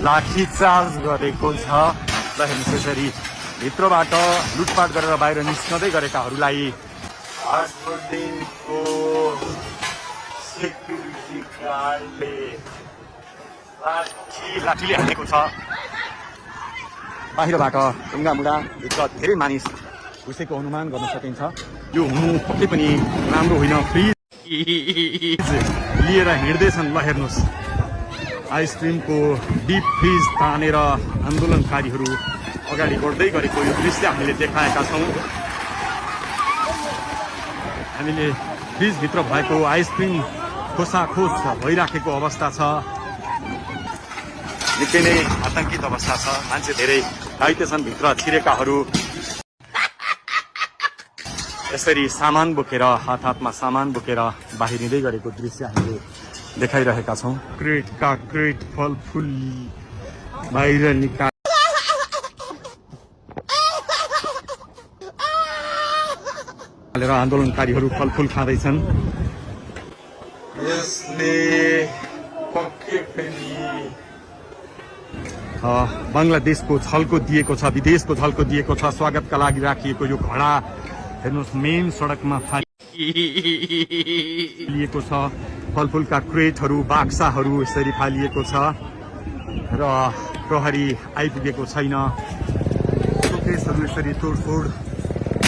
लाठीचार्ज गरेको छ। ल हेर्नुहोस् यसरी भित्रबाट लुटपाट गरेर बाहिर निस्कँदै गरेकाहरूलाई आजको दिनको सेक्युरिटी गार्डले लाठीले हानेको छ। बाहिरबाट ढुङ्गामुढा भित्र धेरै मानिस घुसेको अनुमान गर्न सकिन्छ। यो हुनु पक्कै पनि राम्रो होइन। फ्रिज लिएर हिँड्दैछन्। ल हेर्नुहोस् आइसक्रिमको डिप फ्रिज तानेर आन्दोलनकारीहरू अगाडि बढ्दै गरेको यो दृश्य हामीले देखाएका छौँ। हामीले फ्रिजभित्र भएको आइसक्रिम खोसाखोस भइराखेको अवस्था छ। निकै नै आतंकित अवस्था छ। मान्छे धेरै घाइते छन् भित्र छिरेकाहरू। यसरी सामान बोकेर हातमा सामान बोकेर बाहिरिँदै गरेको दृश्य हामीले देखाइरहेका छौँ। क्रेटका क्रेट फलफुल बाहिर निकालेर आन्दोलनकारीहरू फलफुल खाँदैछन्। यसले पक्कै पनि बङ्गलादेशको झल्को दिएको छ, विदेशको झल्को दिएको छ। स्वागतका लागि राखिएको यो घडा हेर्नुहोस् मेन सडकमा फालिएको छ। फलफुलका क्रेटहरू बाक्साहरू यसरी फालिएको छ र प्रहरी आइपुगेको छैन। शोकेसहरू यसरी तोडफोड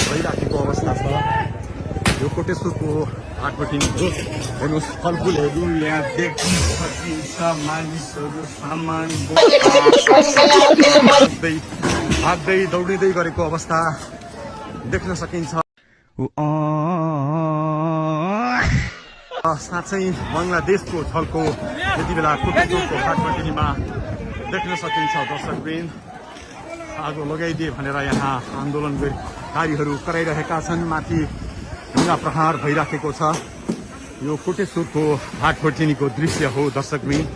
भइराखेको अवस्था छ। यो कोटेश्वरको हाटपट्टि हेर्नुहोस् फलफुलहरू यहाँ देख्न सकिन्छ। मानिसहरू सामान भाग्दै दौडिँदै गरेको अवस्था देख्न सकिन्छ। साँच्चै बङ्गलादेशको झल्को यति बेला कोटेश्वरको हाटपट्टिमा देख्न सकिन्छ। दर्शकवृन्द आगो लगाइदिए भनेर यहाँ आन्दोलनकारीहरू कराइरहेका छन्। माथि ढुङ्गा प्रहार भइराखेको छ। यो कोटेश्वरको हाटपट्टिको दृश्य हो दर्शकवृन्द।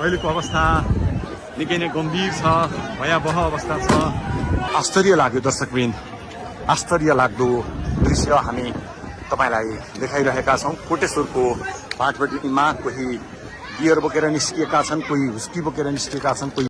अहिलेको अवस्था निकै नै गम्भीर छ, भयावह अवस्था छ। आश्चर्य लाग्यो दर्शकवृन्द, आश्चर्य लाग्दो दृश्य हामी तपाईँलाई देखाइरहेका छौँ। कोटेश्वरको हाटपट्टिमा कोही बियर बोकेर निस्किएका छन्, कोही हुस्की बोकेर निस्किएका छन्, कोही